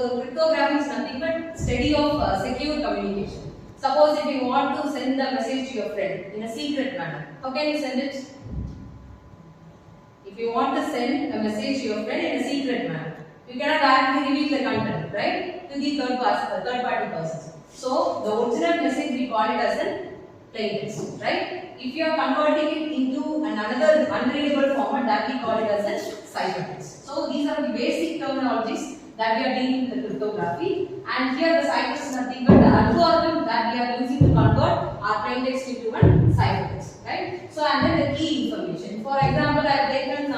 the cryptography is nothing but study of secure communication. Suppose if you want to send a message to your friend in a secret manner, how can you send it? If you want to send a message to your friend in a secret manner, you cannot directly reveal the content, right, to the third party persons. So the original message we call it as a plain text, right? If you are converting it into another unreadable format, that we call it as a ciphertext. So these are the basic terminologies that we are dealing with the cryptography, and here the cipher is nothing but the algorithm that we are using to convert our plain text into a ciphertext, right? So and then the key information. For example, I have taken in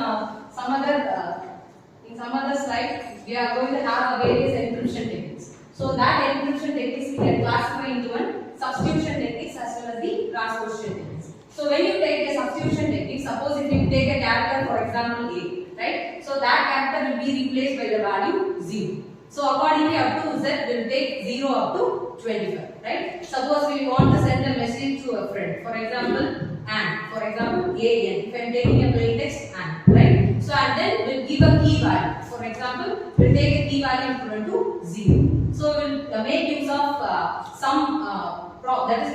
some other slide, we are going to have a various encryption techniques. So that encryption techniques we can classify into one substitution techniques as well as the transposition techniques. So when you take a substitution technique, suppose if you take a character, for example A, right? So that character will be replaced by the value 0. So accordingly up to Z will take 0 up to 25, right? Suppose we want to send a message to a friend, for example AN, for example AN, if I am taking a plain text AN, right? So and then we'll give a key value, for example we'll take a key value equivalent to 0. So we'll make use of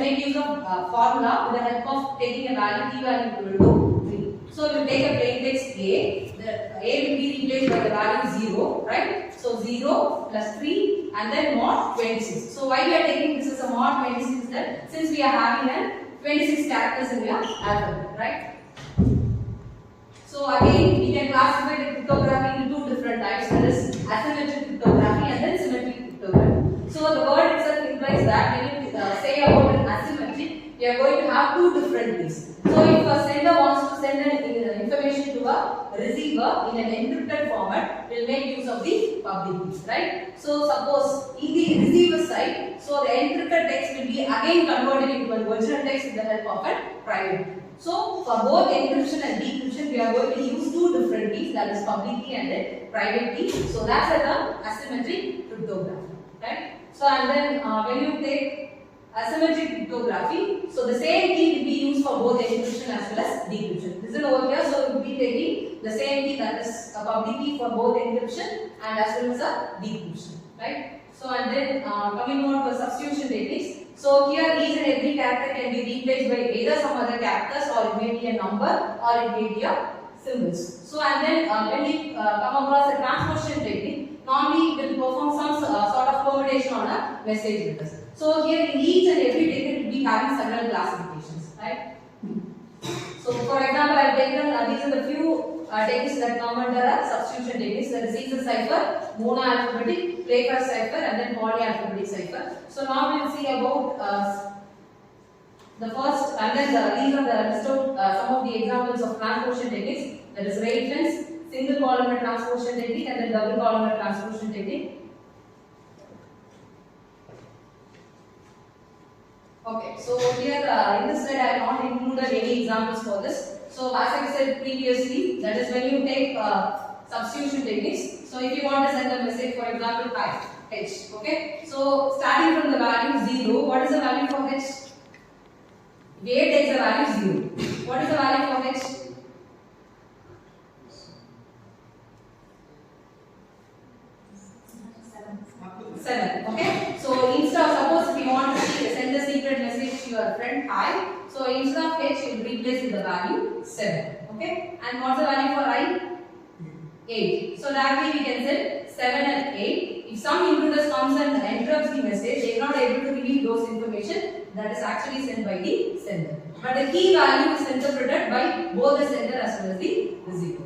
make use of formula with the help of taking a value key value equivalent to 3. So we'll take a plain text A, the A will be replaced by the value 0, right? So 0 plus 3 and then mod 26. So why we are taking this as a mod 26 is that since we are having a 26 characters in the alphabet, right? So again we can classify the cryptography into two different types, that is asymmetric cryptography and then symmetric cryptography. So the word itself implies that when you say about an asymmetric, we are going to have two different keys. So if a sender wants to send an information to a receiver in an encrypted format, we'll make use of the public keys, right? So suppose in the receiver side, so the encrypted text will be again converted into an original text with the help of a private key. So for both encryption and decryption, we are going to use two different keys, that is public key and a private key. So that's the term asymmetric cryptography, right? So and then when you take asymmetric cryptography, so the same key will be used for both encryption as well as decryption. Listen over here, so we will be taking the same key, that is a public key for both encryption and as well as a decryption, right? So and then coming on to substitution techniques. So here each and every character can be replaced by either some other characters, or it may be a number, or it may be a symbols. So and then when we come across a transposition technique, normally we will perform some sort of permutation on a message with us. So here in each and every technique will be having several classifications, right? So for example, I have taken these are the few techniques that come under a substitution techniques, that is Caesar cipher, monoalphabetic, Playfair cipher and then polyalphabetic cipher. So now we will see about the first, and then these are the list of some of the examples of transposition techniques, that is Rayfield's single columnar transposition technique and then double columnar transposition technique. Okay, so here in this slide I have not included any examples for this. So as I said previously, that is when you take substitution techniques. So if you want to send a message, for example, H, okay. So starting from the value 0, what is the value for H? If A takes the value 0, what is the value for H? 7. Okay. So instead of, suppose if you want to send a secret message to your friend I, so instead of H you will replace with the value 7. Okay. And what's the value for I? 8. So directly we can send 7 and 8. If some intruders comes and interrupts the message, they are not able to reveal those information that is actually sent by the sender. But the key value is interpreted by both the sender as well as the receiver.